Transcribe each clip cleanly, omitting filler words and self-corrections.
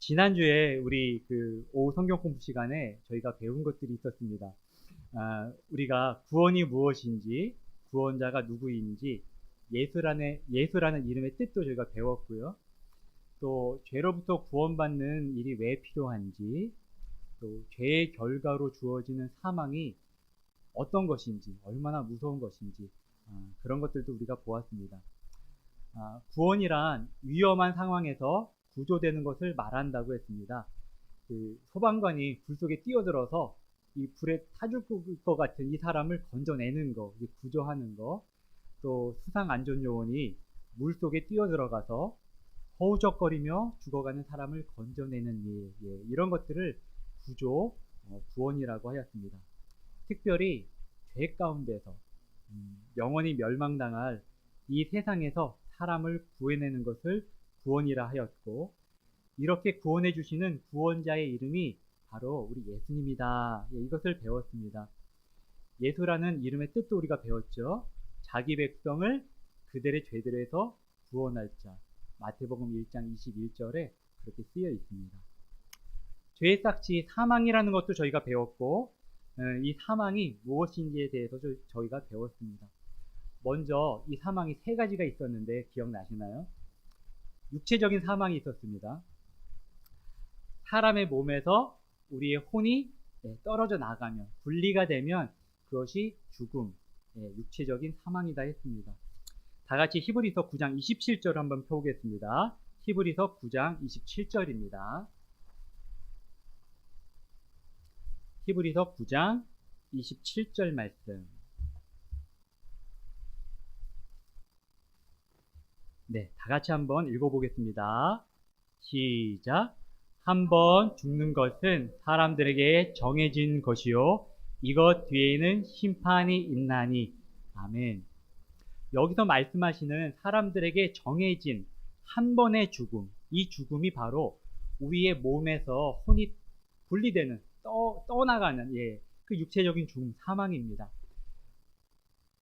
지난주에 우리 오후 성경 공부 시간에 저희가 배운 것들이 있었습니다. 우리가 구원이 무엇인지, 구원자가 누구인지, 예수라는 이름의 뜻도 저희가 배웠고요. 또 죄로부터 구원받는 일이 왜 필요한지, 또 죄의 결과로 주어지는 사망이 어떤 것인지, 얼마나 무서운 것인지, 그런 것들도 우리가 보았습니다. 구원이란 위험한 상황에서 구조되는 것을 말한다고 했습니다. 소방관이 불 속에 뛰어들어서 이 불에 타줄 것 같은 이 사람을 건져내는 거, 구조하는 거, 또 수상안전요원이 물 속에 뛰어들어가서 허우적거리며 죽어가는 사람을 건져내는 일, 이런 것들을 구원이라고 하였습니다. 특별히 죄 가운데서 영원히 멸망당할 이 세상에서 사람을 구해내는 것을 구원이라 하였고, 이렇게 구원해 주시는 구원자의 이름이 바로 우리 예수님이다. 이것을 배웠습니다. 예수라는 이름의 뜻도 우리가 배웠죠. 자기 백성을 그들의 죄들에서 구원할 자. 마태복음 1장 21절에 그렇게 쓰여 있습니다. 죄의 싹지 사망이라는 것도 저희가 배웠고, 이 사망이 무엇인지에 대해서 저희가 배웠습니다. 먼저 이 사망이 세 가지가 있었는데 기억나시나요? 육체적인 사망이 있었습니다. 사람의 몸에서 우리의 혼이 떨어져 나가면, 분리가 되면 그것이 죽음, 육체적인 사망이다 했습니다. 다 같이 히브리서 9장 27절 한번 펴보겠습니다. 히브리서 9장 27절입니다. 히브리서 9장 27절 말씀. 네, 다 같이 한번 읽어보겠습니다. 시작. 한번 죽는 것은 사람들에게 정해진 것이요, 이것 뒤에는 심판이 있나니. 아멘. 여기서 말씀하시는 사람들에게 정해진 한 번의 죽음, 이 죽음이 바로 우리의 몸에서 혼이 분리되는, 떠나가는, 그 육체적인 죽음, 사망입니다.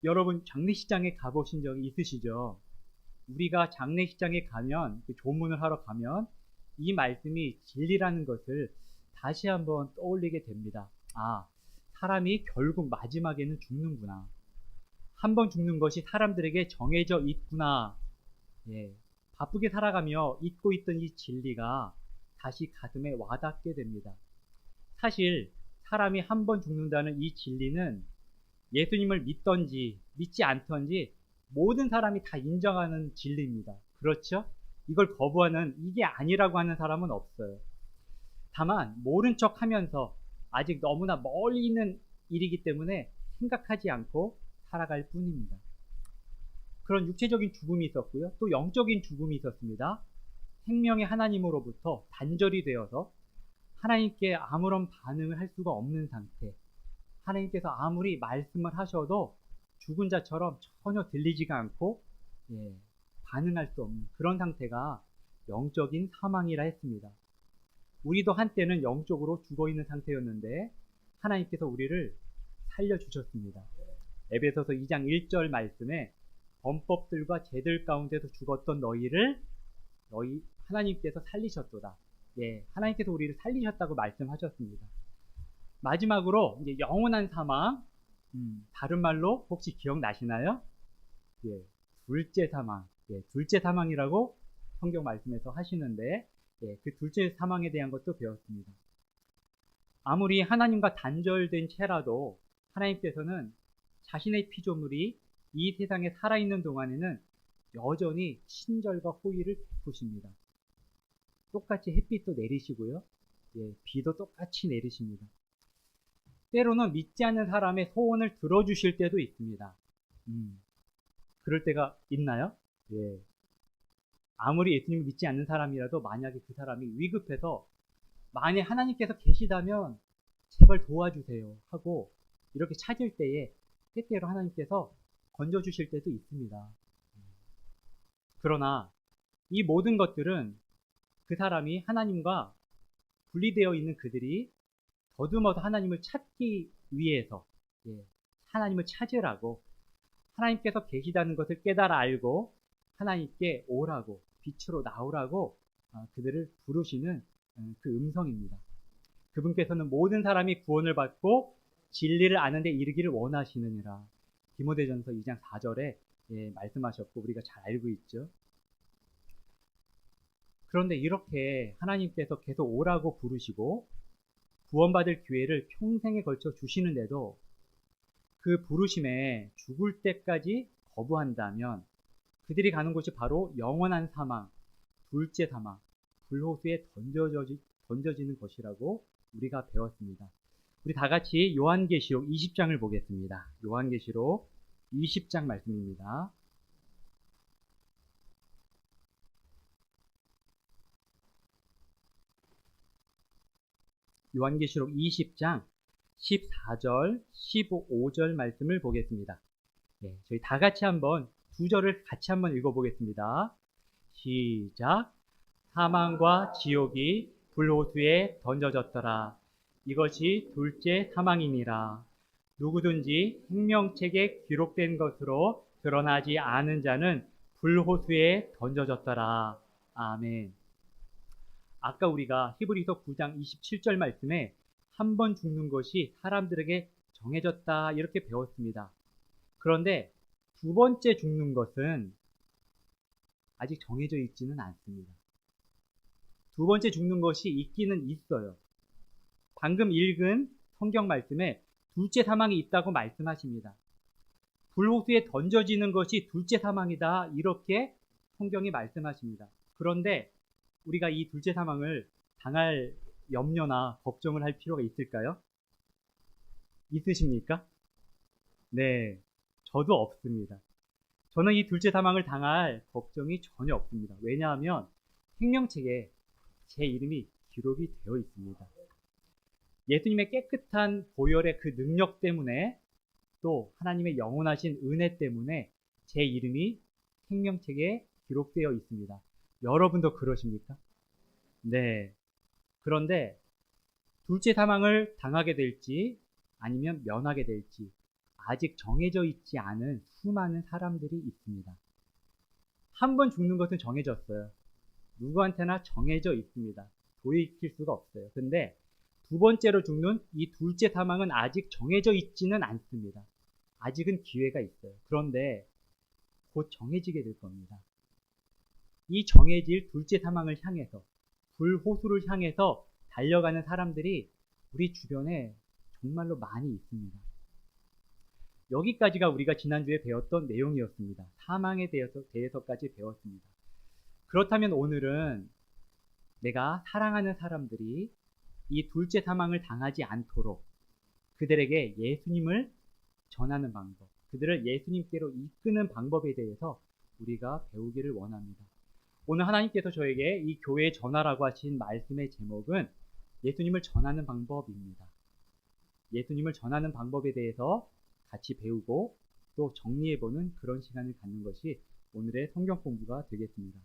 여러분 장례식장에 가보신 적이 있으시죠? 우리가 장례식장에 가면, 조문을 하러 가면 이 말씀이 진리라는 것을 다시 한번 떠올리게 됩니다. 사람이 결국 마지막에는 죽는구나. 한 번 죽는 것이 사람들에게 정해져 있구나. 바쁘게 살아가며 잊고 있던 이 진리가 다시 가슴에 와닿게 됩니다. 사실 사람이 한 번 죽는다는 이 진리는 예수님을 믿던지 믿지 않던지 모든 사람이 다 인정하는 진리입니다. 그렇죠? 이걸 거부하는, 이게 아니라고 하는 사람은 없어요. 다만 모른 척 하면서 아직 너무나 멀리 있는 일이기 때문에 생각하지 않고 살아갈 뿐입니다. 그런 육체적인 죽음이 있었고요. 또 영적인 죽음이 있었습니다. 생명의 하나님으로부터 단절이 되어서 하나님께 아무런 반응을 할 수가 없는 상태. 하나님께서 아무리 말씀을 하셔도 죽은 자처럼 전혀 들리지가 않고 반응할 수 없는 그런 상태가 영적인 사망이라 했습니다. 우리도 한때는 영적으로 죽어있는 상태였는데 하나님께서 우리를 살려주셨습니다. 에베소서 2장 1절 말씀에 범법들과 죄들 가운데서 죽었던 너희 하나님께서 살리셨도다. 하나님께서 우리를 살리셨다고 말씀하셨습니다. 마지막으로 이제 영원한 사망, 다른 말로 혹시 기억나시나요? 둘째 사망, 둘째 사망이라고 성경 말씀에서 하시는데, 그 둘째 사망에 대한 것도 배웠습니다. 아무리 하나님과 단절된 채라도 하나님께서는 자신의 피조물이 이 세상에 살아있는 동안에는 여전히 친절과 호의를 베푸십니다. 똑같이 햇빛도 내리시고요, 비도 똑같이 내리십니다. 때로는 믿지 않는 사람의 소원을 들어주실 때도 있습니다. 그럴 때가 있나요? 아무리 예수님을 믿지 않는 사람이라도 만약에 그 사람이 위급해서, 만약 하나님께서 계시다면 제발 도와주세요 하고 이렇게 찾을 때에 때때로 하나님께서 건져주실 때도 있습니다. 그러나 이 모든 것들은 그 사람이 하나님과 분리되어 있는 그들이 더듬어서 하나님을 찾기 위해서, 하나님을 찾으라고, 하나님께서 계시다는 것을 깨달아 알고 하나님께 오라고, 빛으로 나오라고 그들을 부르시는 그 음성입니다. 그분께서는 모든 사람이 구원을 받고 진리를 아는 데 이르기를 원하시느니라. 디모데전서 2장 4절에 말씀하셨고 우리가 잘 알고 있죠. 그런데 이렇게 하나님께서 계속 오라고 부르시고 구원받을 기회를 평생에 걸쳐 주시는데도 그 부르심에 죽을 때까지 거부한다면 그들이 가는 곳이 바로 영원한 사망, 둘째 사망, 불호수에 던져지는 것이라고 우리가 배웠습니다. 우리 다 같이 요한계시록 20장을 보겠습니다. 요한계시록 20장 말씀입니다. 요한계시록 20장 14절, 15절 말씀을 보겠습니다. 네, 저희 다 같이 한번 두 절을 같이 한번 읽어보겠습니다. 시작. 사망과 지옥이 불호수에 던져졌더라. 이것이 둘째 사망이니라. 누구든지 생명책에 기록된 것으로 드러나지 않은 자는 불호수에 던져졌더라. 아멘. 아까 우리가 히브리서 9장 27절 말씀에 한 번 죽는 것이 사람들에게 정해졌다 이렇게 배웠습니다. 그런데 두 번째 죽는 것은 아직 정해져 있지는 않습니다. 두 번째 죽는 것이 있기는 있어요. 방금 읽은 성경 말씀에 둘째 사망이 있다고 말씀하십니다. 불호수에 던져지는 것이 둘째 사망이다 이렇게 성경이 말씀하십니다. 그런데 우리가 이 둘째 사망을 당할 염려나 걱정을 할 필요가 있을까요? 있으십니까? 네, 저도 없습니다. 저는 이 둘째 사망을 당할 걱정이 전혀 없습니다. 왜냐하면 생명책에 제 이름이 기록이 되어 있습니다. 예수님의 깨끗한 보혈의 그 능력 때문에 또 하나님의 영원하신 은혜 때문에 제 이름이 생명책에 기록되어 있습니다. 여러분도 그러십니까? 네. 그런데 둘째 사망을 당하게 될지 아니면 면하게 될지 아직 정해져 있지 않은 수많은 사람들이 있습니다. 한 번 죽는 것은 정해졌어요. 누구한테나 정해져 있습니다. 돌이킬 수가 없어요. 근데 두 번째로 죽는 이 둘째 사망은 아직 정해져 있지는 않습니다. 아직은 기회가 있어요. 그런데 곧 정해지게 될 겁니다. 이 정해질 둘째 사망을 향해서 불호수를 향해서 달려가는 사람들이 우리 주변에 정말로 많이 있습니다. 여기까지가 우리가 지난주에 배웠던 내용이었습니다. 사망에 대해서까지 배웠습니다. 그렇다면 오늘은 내가 사랑하는 사람들이 이 둘째 사망을 당하지 않도록 그들에게 예수님을 전하는 방법, 그들을 예수님께로 이끄는 방법에 대해서 우리가 배우기를 원합니다. 오늘 하나님께서 저에게 이 교회에 전하라고 하신 말씀의 제목은 예수님을 전하는 방법입니다. 예수님을 전하는 방법에 대해서 같이 배우고 또 정리해보는 그런 시간을 갖는 것이 오늘의 성경 공부가 되겠습니다.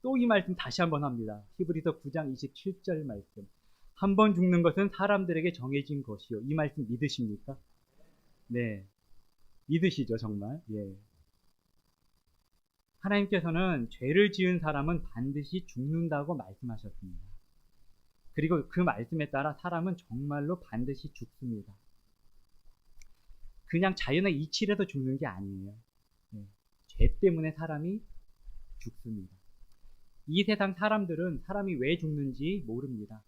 또 이 말씀 다시 한번 합니다. 히브리서 9장 27절 말씀. 한 번 죽는 것은 사람들에게 정해진 것이요. 이 말씀 믿으십니까? 네. 믿으시죠, 정말? 하나님께서는 죄를 지은 사람은 반드시 죽는다고 말씀하셨습니다. 그리고 그 말씀에 따라 사람은 정말로 반드시 죽습니다. 그냥 자연의 이치라도 죽는 게 아니에요. 죄 때문에 사람이 죽습니다. 이 세상 사람들은 사람이 왜 죽는지 모릅니다.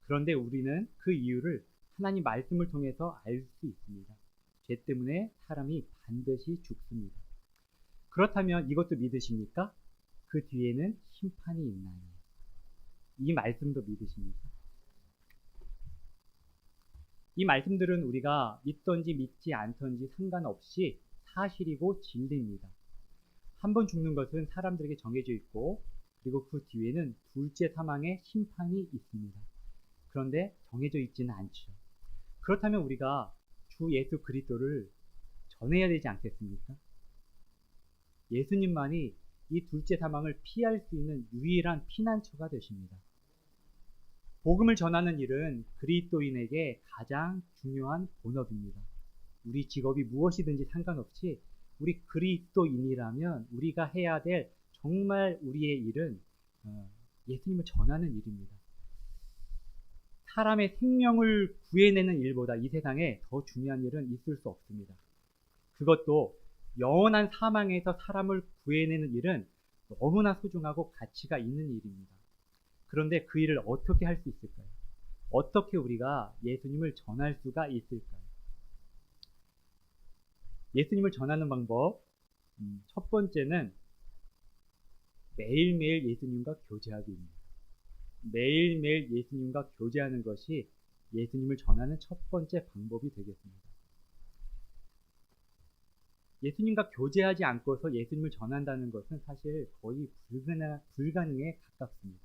그런데 우리는 그 이유를 하나님 말씀을 통해서 알 수 있습니다. 죄 때문에 사람이 반드시 죽습니다. 그렇다면 이것도 믿으십니까? 그 뒤에는 심판이 있나요? 이 말씀도 믿으십니까? 이 말씀들은 우리가 믿던지 믿지 않던지 상관없이 사실이고 진리입니다. 한 번 죽는 것은 사람들에게 정해져 있고 그리고 그 뒤에는 둘째 사망의 심판이 있습니다. 그런데 정해져 있지는 않죠. 그렇다면 우리가 주 예수 그리스도를 전해야 되지 않겠습니까? 예수님만이 이 둘째 사망을 피할 수 있는 유일한 피난처가 되십니다. 복음을 전하는 일은 그리스도인에게 가장 중요한 본업입니다. 우리 직업이 무엇이든지 상관없이 우리 그리스도인이라면 우리가 해야 될 정말 우리의 일은 예수님을 전하는 일입니다. 사람의 생명을 구해내는 일보다 이 세상에 더 중요한 일은 있을 수 없습니다. 그것도 영원한 사망에서 사람을 구해내는 일은 너무나 소중하고 가치가 있는 일입니다. 그런데 그 일을 어떻게 할 수 있을까요? 어떻게 우리가 예수님을 전할 수가 있을까요? 예수님을 전하는 방법, 첫 번째는 매일매일 예수님과 교제하기입니다. 매일매일 예수님과 교제하는 것이 예수님을 전하는 첫 번째 방법이 되겠습니다. 예수님과 교제하지 않고서 예수님을 전한다는 것은 사실 거의 불가능에 가깝습니다.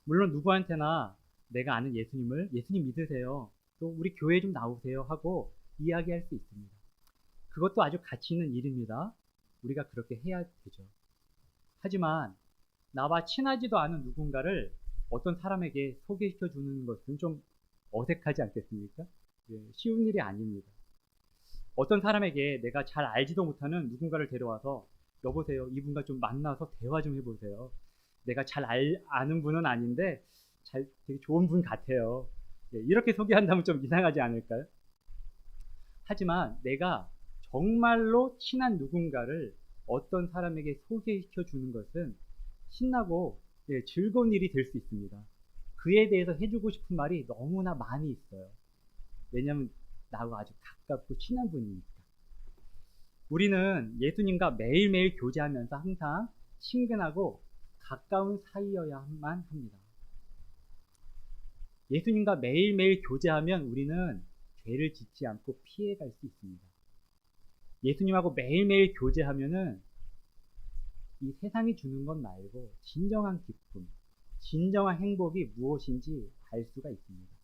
물론 누구한테나 내가 아는 예수님 믿으세요, 또 우리 교회 좀 나오세요 하고 이야기할 수 있습니다. 그것도 아주 가치 있는 일입니다. 우리가 그렇게 해야 되죠. 하지만 나와 친하지도 않은 누군가를 어떤 사람에게 소개시켜 주는 것은 좀 어색하지 않겠습니까? 쉬운 일이 아닙니다. 어떤 사람에게 내가 잘 알지도 못하는 누군가를 데려와서 여보세요, 이분과 좀 만나서 대화 좀 해보세요. 내가 잘 아는 분은 아닌데 되게 좋은 분 같아요. 이렇게 소개한다면 좀 이상하지 않을까요? 하지만 내가 정말로 친한 누군가를 어떤 사람에게 소개시켜 주는 것은 신나고 즐거운 일이 될 수 있습니다. 그에 대해서 해주고 싶은 말이 너무나 많이 있어요. 왜냐하면 나하고 아주 가깝고 친한 분이니까. 우리는 예수님과 매일매일 교제하면서 항상 친근하고 가까운 사이여야만 합니다. 예수님과 매일매일 교제하면 우리는 죄를 짓지 않고 피해갈 수 있습니다. 예수님하고 매일매일 교제하면은 이 세상이 주는 것 말고 진정한 기쁨, 진정한 행복이 무엇인지 알 수가 있습니다.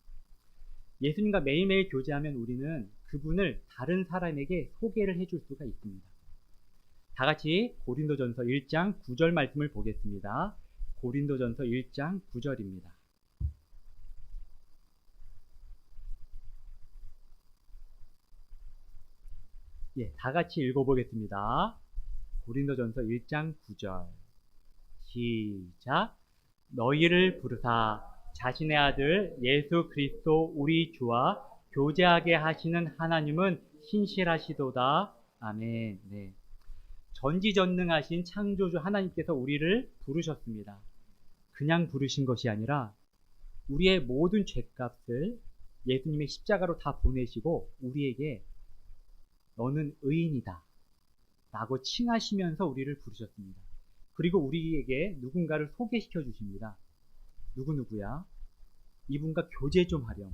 예수님과 매일매일 교제하면 우리는 그분을 다른 사람에게 소개를 해줄 수가 있습니다. 다 같이 고린도전서 1장 9절 말씀을 보겠습니다. 고린도전서 1장 9절입니다. 다 같이 읽어보겠습니다. 고린도전서 1장 9절 시작. 너희를 부르사 자신의 아들 예수 그리스도 우리 주와 교제하게 하시는 하나님은 신실하시도다. 아멘. 네. 전지전능하신 창조주 하나님께서 우리를 부르셨습니다. 그냥 부르신 것이 아니라 우리의 모든 죄값을 예수님의 십자가로 다 보내시고 우리에게 너는 의인이다 라고 칭하시면서 우리를 부르셨습니다. 그리고 우리에게 누군가를 소개시켜 주십니다. 누구야? 이분과 교제 좀 하렴.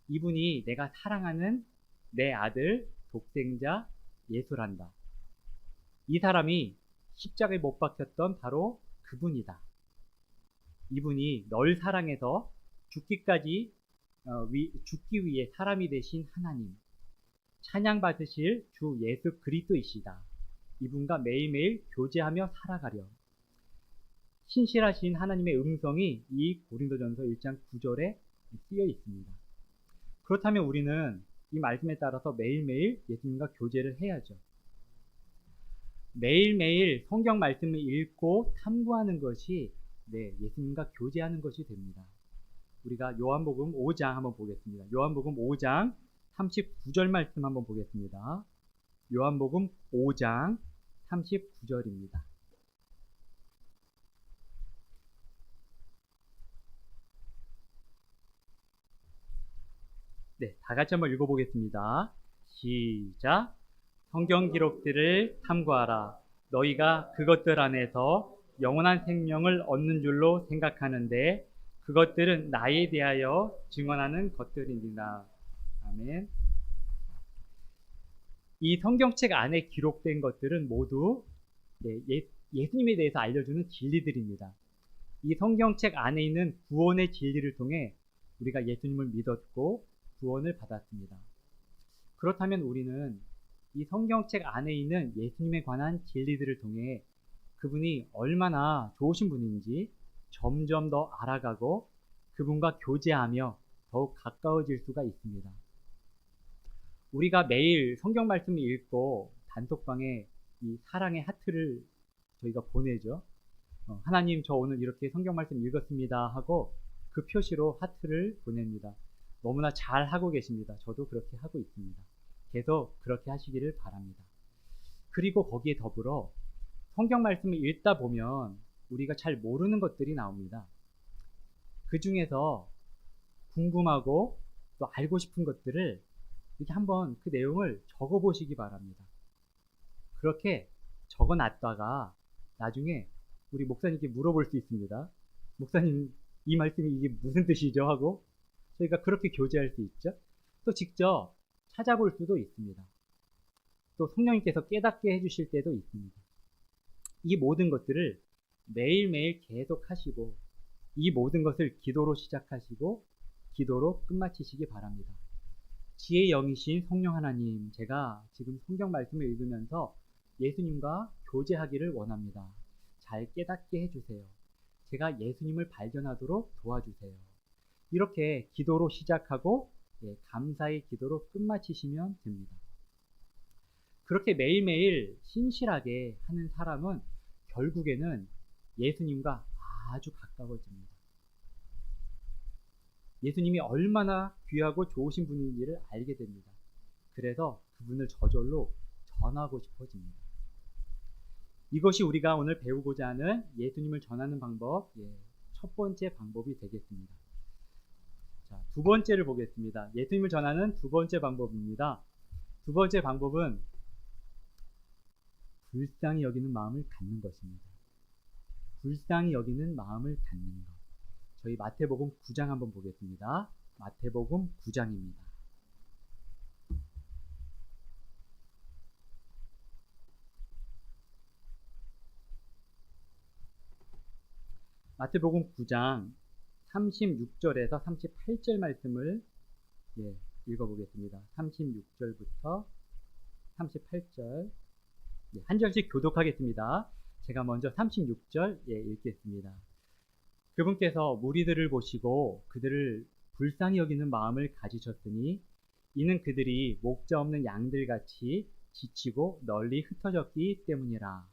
이분이 내가 사랑하는 내 아들 독생자 예수란다. 이 사람이 십자가에 못 박혔던 바로 그분이다. 이분이 널 사랑해서 죽기 위해 사람이 되신 하나님, 찬양 받으실 주 예수 그리스도이시다. 이분과 매일매일 교제하며 살아가렴. 신실하신 하나님의 음성이 이 고린도전서 1장 9절에 쓰여 있습니다. 그렇다면 우리는 이 말씀에 따라서 매일매일 예수님과 교제를 해야죠. 매일매일 성경 말씀을 읽고 탐구하는 것이 예수님과 교제하는 것이 됩니다. 우리가 요한복음 5장 한번 보겠습니다. 요한복음 5장 39절 말씀 한번 보겠습니다. 요한복음 5장 39절입니다. 다 같이 한번 읽어보겠습니다. 시작. 성경 기록들을 탐구하라. 너희가 그것들 안에서 영원한 생명을 얻는 줄로 생각하는데 그것들은 나에 대하여 증언하는 것들이니라. 아멘. 이 성경책 안에 기록된 것들은 모두 예수님에 대해서 알려주는 진리들입니다. 이 성경책 안에 있는 구원의 진리를 통해 우리가 예수님을 믿었고 구원을 받았습니다. 그렇다면 우리는 이 성경책 안에 있는 예수님에 관한 진리들을 통해 그분이 얼마나 좋으신 분인지 점점 더 알아가고 그분과 교제하며 더욱 가까워질 수가 있습니다. 우리가 매일 성경 말씀을 읽고 단톡방에 이 사랑의 하트를 저희가 보내죠. 하나님 저 오늘 이렇게 성경 말씀 읽었습니다 하고 그 표시로 하트를 보냅니다. 너무나 잘 하고 계십니다. 저도 그렇게 하고 있습니다. 계속 그렇게 하시기를 바랍니다. 그리고 거기에 더불어 성경 말씀을 읽다 보면 우리가 잘 모르는 것들이 나옵니다. 그 중에서 궁금하고 또 알고 싶은 것들을 이렇게 한번 그 내용을 적어 보시기 바랍니다. 그렇게 적어 놨다가 나중에 우리 목사님께 물어볼 수 있습니다. 목사님, 이 말씀이 이게 무슨 뜻이죠? 하고 저희가 그렇게 교제할 수 있죠. 또 직접 찾아볼 수도 있습니다. 또 성령님께서 깨닫게 해주실 때도 있습니다. 이 모든 것들을 매일매일 계속 하시고 이 모든 것을 기도로 시작하시고 기도로 끝마치시기 바랍니다. 지혜의 영이신 성령 하나님, 제가 지금 성경 말씀을 읽으면서 예수님과 교제하기를 원합니다. 잘 깨닫게 해주세요. 제가 예수님을 발견하도록 도와주세요. 이렇게 기도로 시작하고 감사의 기도로 끝마치시면 됩니다. 그렇게 매일매일 신실하게 하는 사람은 결국에는 예수님과 아주 가까워집니다. 예수님이 얼마나 귀하고 좋으신 분인지를 알게 됩니다. 그래서 그분을 저절로 전하고 싶어집니다. 이것이 우리가 오늘 배우고자 하는 예수님을 전하는 방법, 첫 번째 방법이 되겠습니다. 자, 두 번째를 보겠습니다. 예수님을 전하는 두 번째 방법입니다. 두 번째 방법은 불쌍히 여기는 마음을 갖는 것입니다. 불쌍히 여기는 마음을 갖는 것. 저희 마태복음 9장 한번 보겠습니다. 마태복음 9장입니다. 마태복음 9장 36절에서 38절 말씀을 읽어보겠습니다. 36절부터 38절 한 절씩 교독하겠습니다. 제가 먼저 36절 읽겠습니다. 그분께서 무리들을 보시고 그들을 불쌍히 여기는 마음을 가지셨으니 이는 그들이 목자 없는 양들같이 지치고 널리 흩어졌기 때문이라.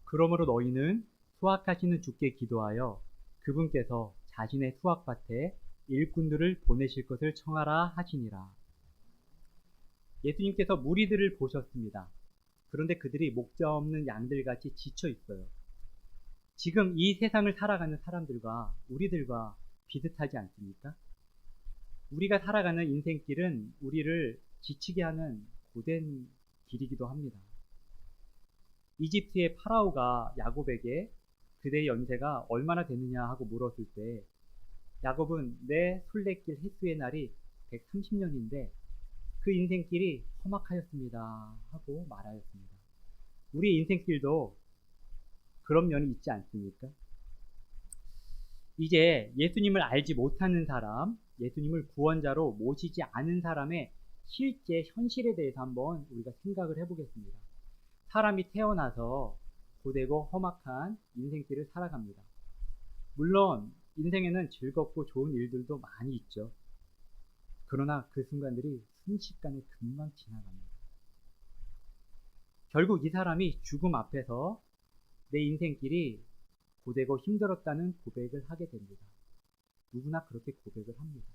그러므로 너희는 수확하시는 주께 기도하여 그분께서 자신의 수확밭에 일꾼들을 보내실 것을 청하라 하시니라. 예수님께서 무리들을 보셨습니다. 그런데 그들이 목자 없는 양들같이 지쳐 있어요. 지금 이 세상을 살아가는 사람들과 우리들과 비슷하지 않습니까? 우리가 살아가는 인생길은 우리를 지치게 하는 고된 길이기도 합니다. 이집트의 파라오가 야곱에게 그대의 연세가 얼마나 되느냐 하고 물었을 때 야곱은 내 순례길 햇수의 날이 130년인데 그 인생길이 험악하였습니다 하고 말하였습니다. 우리 인생길도 그런 면이 있지 않습니까? 이제 예수님을 알지 못하는 사람, 예수님을 구원자로 모시지 않은 사람의 실제 현실에 대해서 한번 우리가 생각을 해보겠습니다. 사람이 태어나서 고되고 험악한 인생길을 살아갑니다. 물론 인생에는 즐겁고 좋은 일들도 많이 있죠. 그러나 그 순간들이 순식간에 금방 지나갑니다. 결국 이 사람이 죽음 앞에서 내 인생길이 고되고 힘들었다는 고백을 하게 됩니다. 누구나 그렇게 고백을 합니다.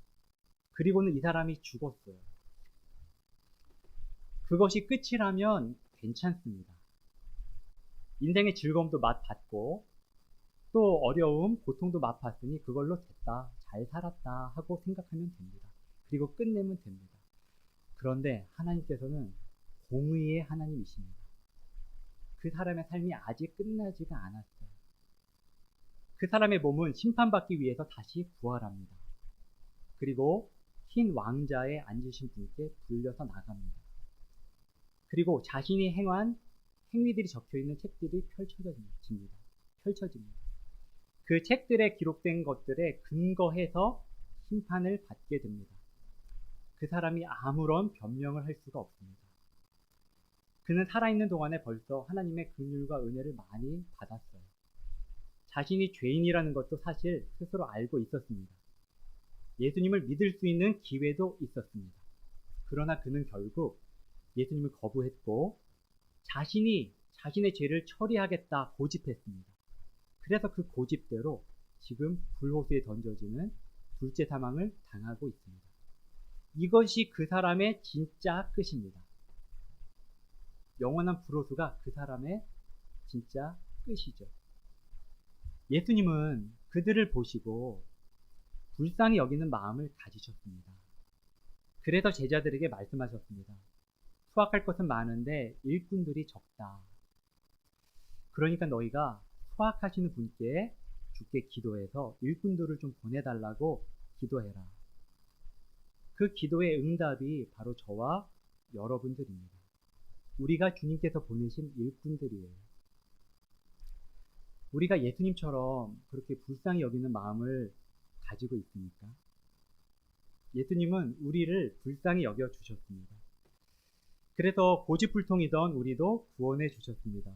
그리고는 이 사람이 죽었어요. 그것이 끝이라면 괜찮습니다. 인생의 즐거움도 맛봤고 또 어려움, 고통도 맛봤으니 그걸로 됐다, 잘 살았다 하고 생각하면 됩니다. 그리고 끝내면 됩니다. 그런데 하나님께서는 공의의 하나님이십니다. 그 사람의 삶이 아직 끝나지가 않았어요. 그 사람의 몸은 심판받기 위해서 다시 부활합니다. 그리고 흰 왕자에 앉으신 분께 불려서 나갑니다. 그리고 자신이 행한 행위들이 적혀있는 책들이 펼쳐집니다. 그 책들에 기록된 것들에 근거해서 심판을 받게 됩니다. 그 사람이 아무런 변명을 할 수가 없습니다. 그는 살아있는 동안에 벌써 하나님의 긍휼과 은혜를 많이 받았어요. 자신이 죄인이라는 것도 사실 스스로 알고 있었습니다. 예수님을 믿을 수 있는 기회도 있었습니다. 그러나 그는 결국 예수님을 거부했고 자신이 자신의 죄를 처리하겠다 고집했습니다. 그래서 그 고집대로 지금 불호수에 던져지는 둘째 사망을 당하고 있습니다. 이것이 그 사람의 진짜 끝입니다. 영원한 불호수가 그 사람의 진짜 끝이죠. 예수님은 그들을 보시고 불쌍히 여기는 마음을 가지셨습니다. 그래서 제자들에게 말씀하셨습니다. 수확할 것은 많은데 일꾼들이 적다. 그러니까 너희가 수확하시는 분께 주께 기도해서 일꾼들을 좀 보내달라고 기도해라. 그 기도의 응답이 바로 저와 여러분들입니다. 우리가 주님께서 보내신 일꾼들이에요. 우리가 예수님처럼 그렇게 불쌍히 여기는 마음을 가지고 있습니까? 예수님은 우리를 불쌍히 여겨 주셨습니다. 그래서 고집불통이던 우리도 구원해 주셨습니다.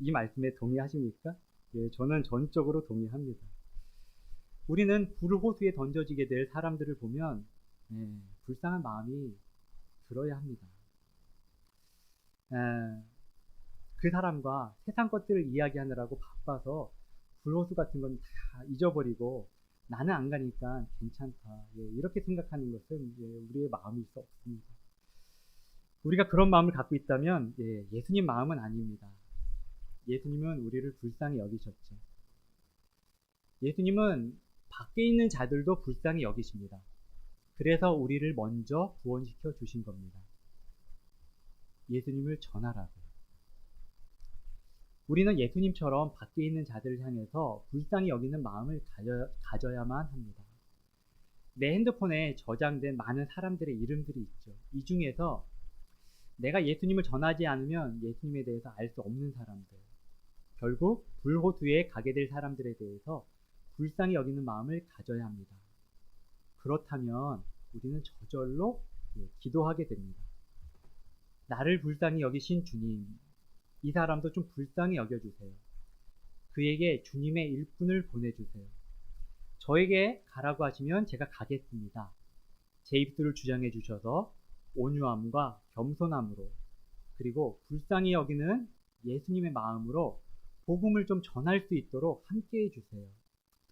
이 말씀에 동의하십니까? 예, 저는 전적으로 동의합니다. 우리는 불호수에 던져지게 될 사람들을 보면 불쌍한 마음이 들어야 합니다. 그 사람과 세상 것들을 이야기하느라고 바빠서 불호수 같은 건 다 잊어버리고 나는 안 가니까 괜찮다. 예, 이렇게 생각하는 것은 우리의 마음일 수 없습니다. 우리가 그런 마음을 갖고 있다면 예수님 마음은 아닙니다. 예수님은 우리를 불쌍히 여기셨죠. 예수님은 밖에 있는 자들도 불쌍히 여기십니다. 그래서 우리를 먼저 구원시켜 주신 겁니다. 예수님을 전하라고요. 우리는 예수님처럼 밖에 있는 자들을 향해서 불쌍히 여기는 마음을 가져야만 합니다. 내 핸드폰에 저장된 많은 사람들의 이름들이 있죠. 이 중에서 내가 예수님을 전하지 않으면 예수님에 대해서 알 수 없는 사람들, 결국 불호수에 가게 될 사람들에 대해서 불쌍히 여기는 마음을 가져야 합니다. 그렇다면 우리는 저절로 기도하게 됩니다. 나를 불쌍히 여기신 주님, 이 사람도 좀 불쌍히 여겨주세요. 그에게 주님의 일꾼을 보내주세요. 저에게 가라고 하시면 제가 가겠습니다. 제 입술을 주장해 주셔서 온유함과 겸손함으로 그리고 불쌍히 여기는 예수님의 마음으로 복음을 좀 전할 수 있도록 함께해 주세요.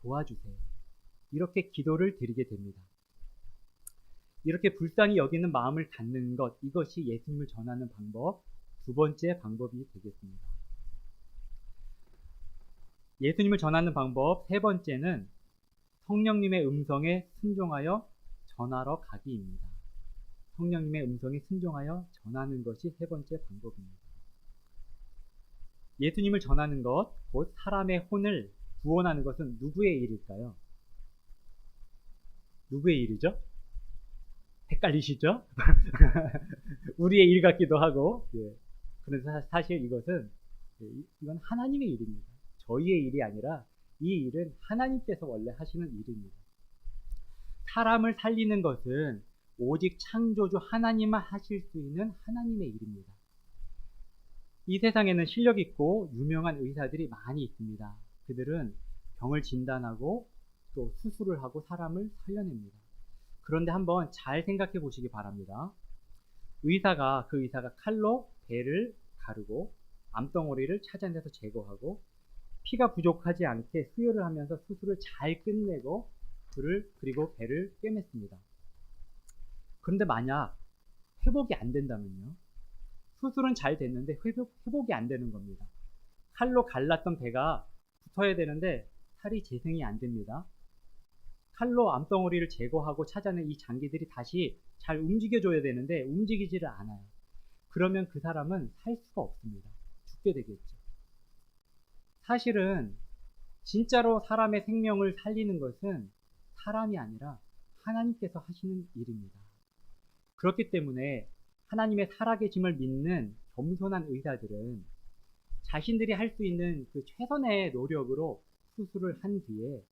도와주세요. 이렇게 기도를 드리게 됩니다. 이렇게 불쌍히 여기는 마음을 갖는 것, 이것이 예수님을 전하는 방법, 두 번째 방법이 되겠습니다. 예수님을 전하는 방법 세 번째는 성령님의 음성에 순종하여 전하러 가기입니다. 성령님의 음성에 순종하여 전하는 것이 세 번째 방법입니다. 예수님을 전하는 것, 곧 사람의 혼을 구원하는 것은 누구의 일일까요? 누구의 일이죠? 헷갈리시죠? 우리의 일 같기도 하고, 그래서 사실 이건 하나님의 일입니다. 저희의 일이 아니라 이 일은 하나님께서 원래 하시는 일입니다. 사람을 살리는 것은 오직 창조주 하나님만 하실 수 있는 하나님의 일입니다. 이 세상에는 실력 있고 유명한 의사들이 많이 있습니다. 그들은 병을 진단하고 또 수술을 하고 사람을 살려냅니다. 그런데 한번 잘 생각해 보시기 바랍니다. 그 의사가 칼로 배를 가르고 암덩어리를 찾아내서 제거하고 피가 부족하지 않게 수혈을 하면서 수술을 잘 끝내고 그리고 배를 꿰맸습니다. 그런데 만약 회복이 안 된다면요? 수술은 잘 됐는데 회복이 안 되는 겁니다. 칼로 갈랐던 배가 붙어야 되는데 살이 재생이 안 됩니다. 칼로 암덩어리를 제거하고 찾아낸 이 장기들이 다시 잘 움직여줘야 되는데 움직이지를 않아요. 그러면 그 사람은 살 수가 없습니다. 죽게 되겠죠. 사실은 진짜로 사람의 생명을 살리는 것은 사람이 아니라 하나님께서 하시는 일입니다. 그렇기 때문에 하나님의 살아계심을 믿는 겸손한 의사들은 자신들이 할 수 있는 그 최선의 노력으로 수술을 한 뒤에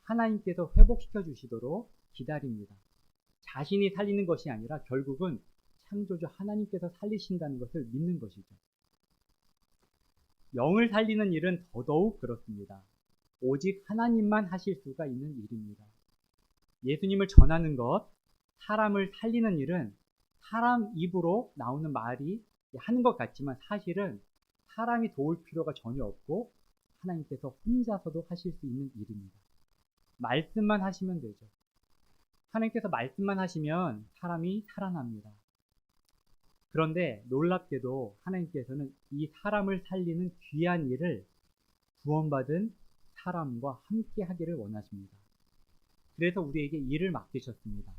하나님께서 회복시켜 주시도록 기다립니다. 자신이 살리는 것이 아니라 결국은 창조주 하나님께서 살리신다는 것을 믿는 것이죠. 영을 살리는 일은 더더욱 그렇습니다. 오직 하나님만 하실 수가 있는 일입니다. 예수님을 전하는 것, 사람을 살리는 일은 사람 입으로 나오는 말이 하는 것 같지만 사실은 사람이 도울 필요가 전혀 없고 하나님께서 혼자서도 하실 수 있는 일입니다. 말씀만 하시면 되죠. 하나님께서 말씀만 하시면 사람이 살아납니다. 그런데 놀랍게도 하나님께서는 이 사람을 살리는 귀한 일을 구원받은 사람과 함께 하기를 원하십니다. 그래서 우리에게 일을 맡기셨습니다.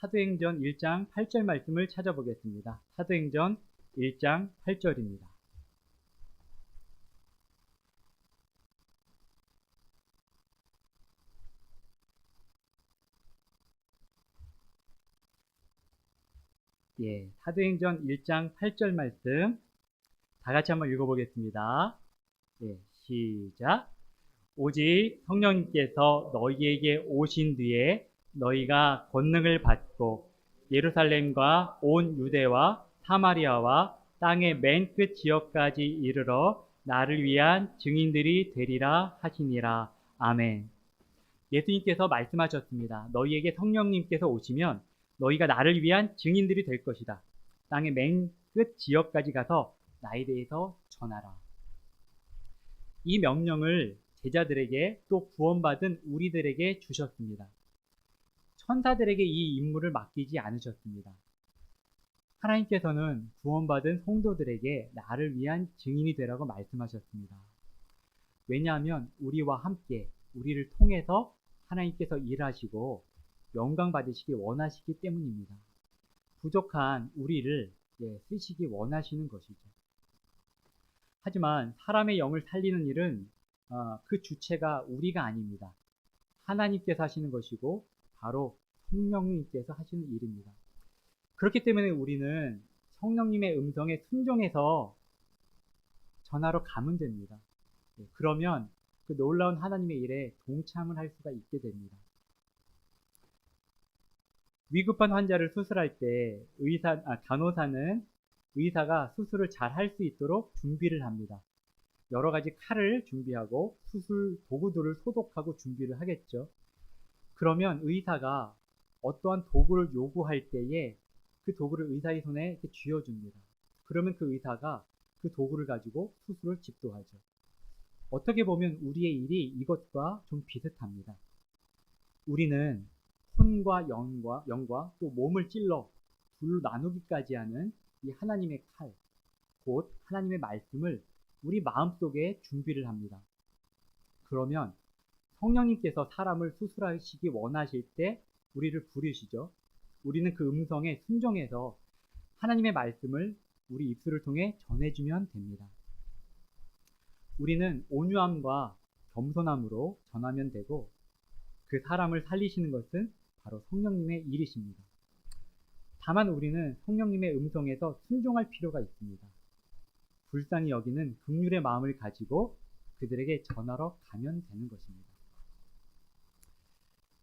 사도행전 1장 8절 말씀을 찾아보겠습니다. 사도행전 1장 8절입니다. 사도행전 1장 8절 말씀 다 같이 한번 읽어보겠습니다. 시작. 오직 성령님께서 너희에게 오신 뒤에 너희가 권능을 받고 예루살렘과 온 유대와 사마리아와 땅의 맨 끝 지역까지 이르러 나를 위한 증인들이 되리라 하시니라. 아멘. 예수님께서 말씀하셨습니다. 너희에게 성령님께서 오시면 너희가 나를 위한 증인들이 될 것이다. 땅의 맨 끝 지역까지 가서 나에 대해서 전하라. 이 명령을 제자들에게 또 구원받은 우리들에게 주셨습니다. 천사들에게 이 임무를 맡기지 않으셨습니다. 하나님께서는 구원받은 성도들에게 나를 위한 증인이 되라고 말씀하셨습니다. 왜냐하면 우리와 함께 우리를 통해서 하나님께서 일하시고 영광 받으시기 원하시기 때문입니다. 부족한 우리를 쓰시기 원하시는 것이죠. 하지만 사람의 영을 살리는 일은 그 주체가 우리가 아닙니다. 하나님께서 하시는 것이고 바로 성령님께서 하시는 일입니다. 그렇기 때문에 우리는 성령님의 음성에 순종해서 전하러 가면 됩니다. 그러면 그 놀라운 하나님의 일에 동참을 할 수가 있게 됩니다. 위급한 환자를 수술할 때 간호사는 의사가 수술을 잘 할 수 있도록 준비를 합니다. 여러 가지 칼을 준비하고 수술 도구들을 소독하고 준비를 하겠죠. 그러면 의사가 어떠한 도구를 요구할 때에 그 도구를 의사의 손에 이렇게 쥐어줍니다. 그러면 그 의사가 그 도구를 가지고 수술을 집도하죠. 어떻게 보면 우리의 일이 이것과 좀 비슷합니다. 우리는 혼과 영과 또 몸을 찔러 둘로 나누기까지 하는 이 하나님의 칼, 곧 하나님의 말씀을 우리 마음속에 준비를 합니다. 그러면 성령님께서 사람을 수술하시기 원하실 때 우리를 부르시죠. 우리는 그 음성에 순종해서 하나님의 말씀을 우리 입술을 통해 전해주면 됩니다. 우리는 온유함과 겸손함으로 전하면 되고 그 사람을 살리시는 것은 바로 성령님의 일이십니다. 다만 우리는 성령님의 음성에서 순종할 필요가 있습니다. 불쌍히 여기는 긍휼의 마음을 가지고 그들에게 전하러 가면 되는 것입니다.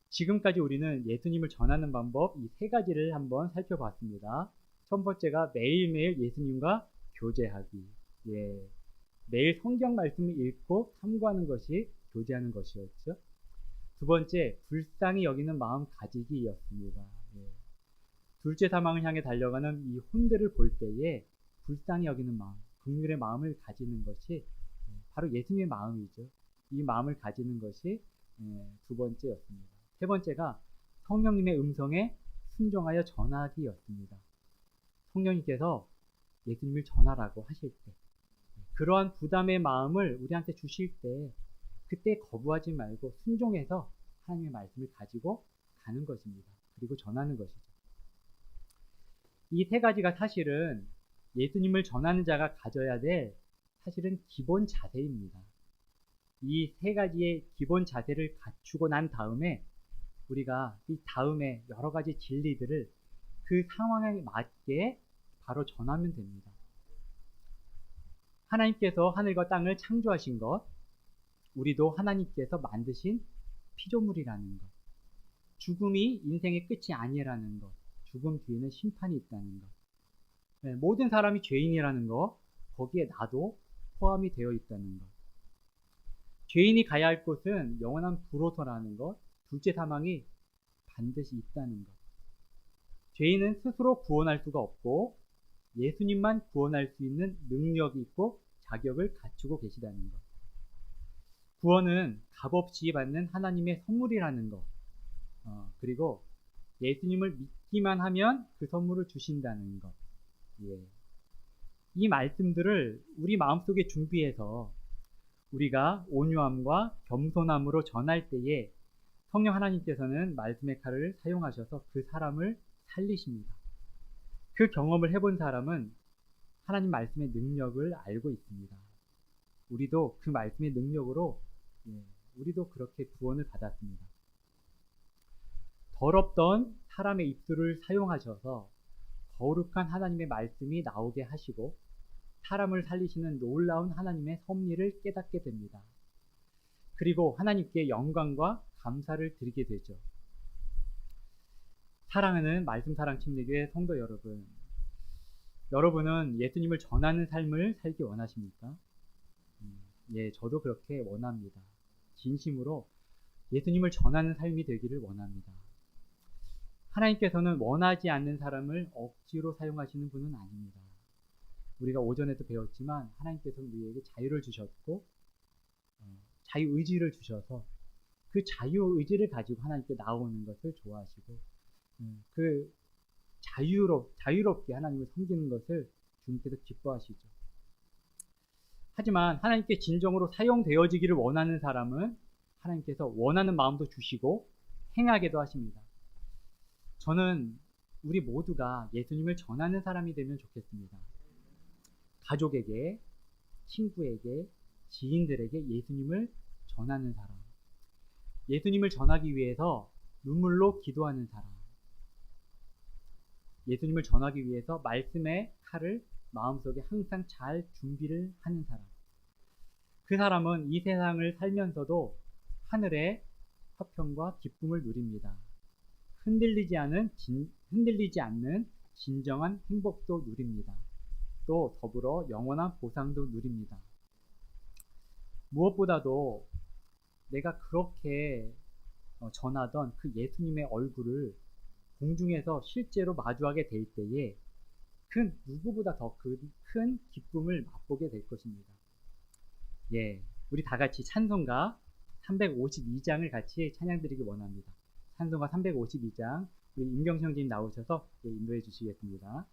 지금까지 우리는 예수님을 전하는 방법 이 세 가지를 한번 살펴봤습니다. 첫 번째가 매일매일 예수님과 교제하기. 매일 성경 말씀을 읽고 참고하는 것이 교제하는 것이었죠. 두 번째, 불쌍히 여기는 마음 가지기였습니다. 둘째 사망을 향해 달려가는 이 혼들을 볼 때에 불쌍히 여기는 마음, 긍휼의 마음을 가지는 것이 바로 예수님의 마음이죠. 이 마음을 가지는 것이 두 번째였습니다. 세 번째가 성령님의 음성에 순종하여 전하기였습니다. 성령님께서 예수님을 전하라고 하실 때 그러한 부담의 마음을 우리한테 주실 때 그때 거부하지 말고 순종해서 하나님의 말씀을 가지고 가는 것입니다. 그리고 전하는 것이죠. 이 세 가지가 사실은 예수님을 전하는 자가 가져야 될 사실은 기본 자세입니다. 이 세 가지의 기본 자세를 갖추고 난 다음에 우리가 이 다음에 여러 가지 진리들을 그 상황에 맞게 바로 전하면 됩니다. 하나님께서 하늘과 땅을 창조하신 것, 우리도 하나님께서 만드신 피조물이라는 것, 죽음이 인생의 끝이 아니라는 것, 죽음 뒤에는 심판이 있다는 것, 모든 사람이 죄인이라는 것, 거기에 나도 포함이 되어 있다는 것, 죄인이 가야 할 곳은 영원한 불호서라는 것, 둘째 사망이 반드시 있다는 것. 죄인은 스스로 구원할 수가 없고 예수님만 구원할 수 있는 능력이 있고 자격을 갖추고 계시다는 것. 구원은 값없이 받는 하나님의 선물이라는 것. 그리고 예수님을 믿기만 하면 그 선물을 주신다는 것. 예. 이 말씀들을 우리 마음속에 준비해서 우리가 온유함과 겸손함으로 전할 때에 성령 하나님께서는 말씀의 칼을 사용하셔서 그 사람을 살리십니다. 그 경험을 해본 사람은 하나님 말씀의 능력을 알고 있습니다. 우리도 그 말씀의 능력으로 우리도 그렇게 구원을 받았습니다. 더럽던 사람의 입술을 사용하셔서 거룩한 하나님의 말씀이 나오게 하시고 사람을 살리시는 놀라운 하나님의 섭리를 깨닫게 됩니다. 그리고 하나님께 영광과 감사를 드리게 되죠. 사랑하는 말씀사랑 침례교회 성도 여러분, 여러분은 예수님을 전하는 삶을 살기 원하십니까? 예, 저도 그렇게 원합니다. 진심으로 예수님을 전하는 삶이 되기를 원합니다. 하나님께서는 원하지 않는 사람을 억지로 사용하시는 분은 아닙니다. 우리가 오전에도 배웠지만 하나님께서는 우리에게 자유를 주셨고 자유의지를 주셔서 그 자유의지를 가지고 하나님께 나오는 것을 좋아하시고 그 자유롭게 하나님을 섬기는 것을 주님께서 기뻐하시죠. 하지만 하나님께 진정으로 사용되어지기를 원하는 사람은 하나님께서 원하는 마음도 주시고 행하게도 하십니다. 저는 우리 모두가 예수님을 전하는 사람이 되면 좋겠습니다. 가족에게, 친구에게, 지인들에게 예수님을 전하는 사람. 예수님을 전하기 위해서 눈물로 기도하는 사람. 예수님을 전하기 위해서 말씀의 칼을 마음속에 항상 잘 준비를 하는 사람. 그 사람은 이 세상을 살면서도 하늘의 화평과 기쁨을 누립니다. 흔들리지 않는 진정한 행복도 누립니다. 또 더불어 영원한 보상도 누립니다. 무엇보다도 내가 그렇게 전하던 그 예수님의 얼굴을 공중에서 실제로 마주하게 될 때에 그 누구보다 더 큰 기쁨을 맛보게 될 것입니다. 예, 우리 다 같이 찬송가 352장을 같이 찬양드리기 원합니다. 찬송가 352장 우리 임경성 선생님 나오셔서 인도해 주시겠습니다.